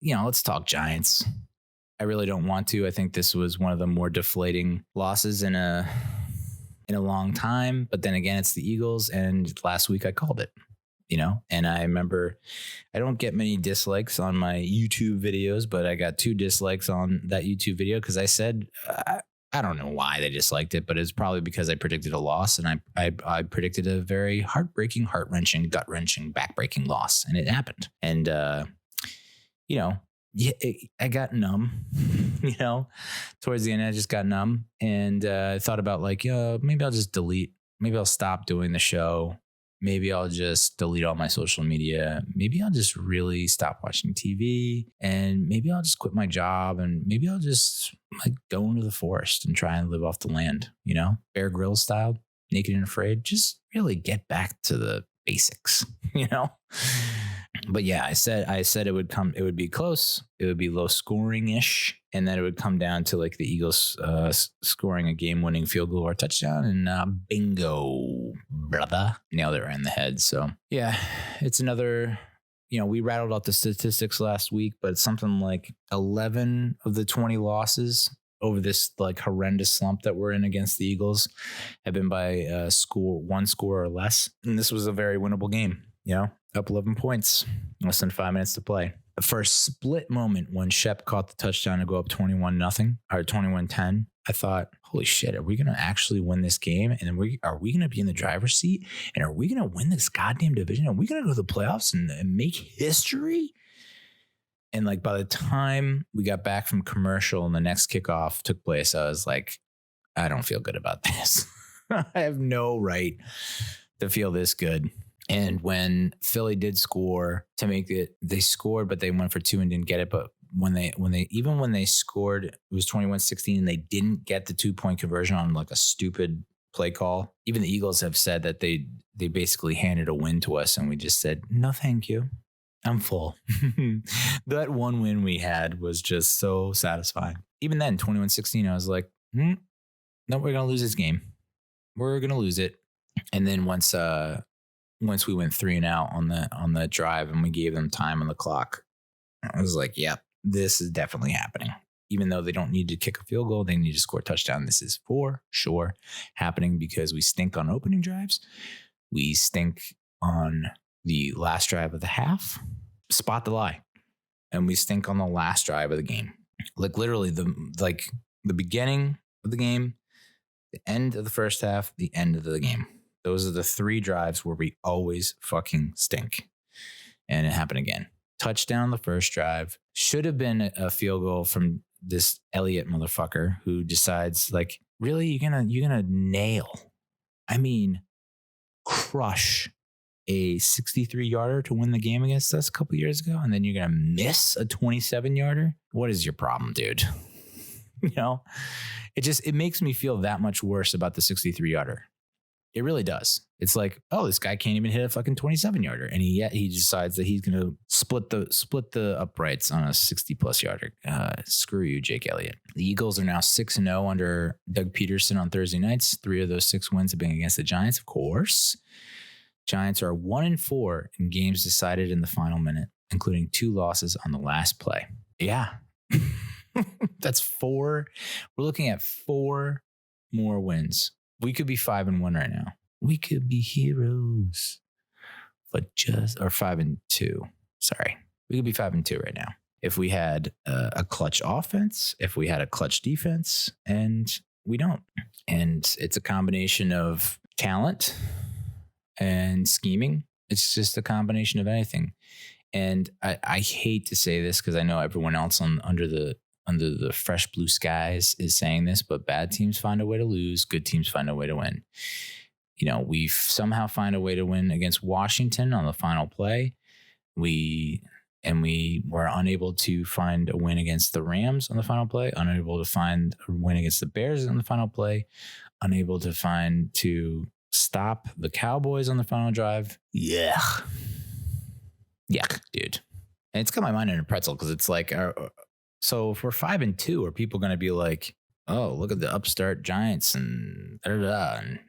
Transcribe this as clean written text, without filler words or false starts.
let's talk Giants. I really don't want to. I think this was one of the more deflating losses in a long time. But then again, it's the Eagles, and last week I called it. And I remember I don't get many dislikes on my YouTube videos, but I got 2 dislikes on that YouTube video because I said, I don't know why they disliked it, but it's probably because I predicted a loss, and I predicted a very heartbreaking, heart-wrenching, gut-wrenching, back-breaking loss, and it happened. And, I got numb, towards the end, I just got numb, and I thought about maybe I'll just maybe I'll stop doing the show. Maybe I'll just delete all my social media. Maybe I'll just really stop watching TV, and maybe I'll just quit my job, and maybe I'll just go into the forest and try and live off the land, Bear Grylls style, naked and afraid. Just really get back to the basics, But yeah, I said it would be close. It would be low scoring ish. And then it would come down to the Eagles scoring a game winning field goal or touchdown. And bingo, brother. Nailed it right in the head. So yeah, it's another, we rattled out the statistics last week, but it's something like 11 of the 20 losses over this horrendous slump that we're in against the Eagles have been by one score or less. And this was a very winnable game, up 11 points, less than 5 minutes to play. For a split moment when Shep caught the touchdown to go up 21-0 or 21-10, I thought, holy shit, are we going to actually win this game? And then are we going to be in the driver's seat? And are we going to win this goddamn division? Are we going to go to the playoffs and make history? And by the time we got back from commercial and the next kickoff took place, I was like, I don't feel good about this. I have no right to feel this good. And when Philly did score to make it, they scored, but they went for 2 and didn't get it. But when they scored, it was 21-16 and they didn't get the 2-point conversion on a stupid play call. Even the Eagles have said that they basically handed a win to us, and we just said, no, thank you. I'm full. That one win we had was just so satisfying. Even then, 21-16, I was like, no, we're going to lose this game. We're going to lose it. And then once we went 3 and out on the drive and we gave them time on the clock, I was like, yep, this is definitely happening. Even though they don't need to kick a field goal, they need to score a touchdown. This is for sure happening because we stink on opening drives. We stink on the last drive of the half. Spot the lie. And we stink on the last drive of the game. Literally the beginning of the game, the end of the first half, the end of the game. Those are the 3 drives where we always fucking stink. And it happened again. Touchdown the first drive. Should have been a field goal from this Elliott motherfucker who decides really, you're gonna crush a 63-yarder to win the game against us a couple years ago, and then you're gonna miss a 27-yarder. What is your problem, dude? It makes me feel that much worse about the 63-yarder. It really does. It's this guy can't even hit a fucking 27-yarder, and he decides that he's gonna split the uprights on a 60+ yarder. Screw you, Jake Elliott. The Eagles are now 6-0 under Doug Peterson on Thursday nights. 3 of those 6 wins have been against the Giants, of course. Giants are 1-4 in games decided in the final minute, including 2 losses on the last play. Yeah. That's 4. We're looking at 4 more wins. We could be 5-1 right now. We could be heroes, or 5-2. Sorry. We could be 5-2 right now. If we had a clutch offense, if we had a clutch defense, and we don't. And it's a combination of talent and scheming. It's just a combination of anything. And I hate to say this because I know everyone else under the fresh blue skies is saying this, but bad teams find a way to lose. Good teams find a way to win. We somehow find a way to win against Washington on the final play. We were unable to find a win against the Rams on the final play, unable to find a win against the Bears on the final play, unable to stop the Cowboys on the final drive. Yuck, dude. And it's got my mind in a pretzel because it's so if we're 5-2, are people going to be like, oh, look at the upstart Giants and da-da-da, and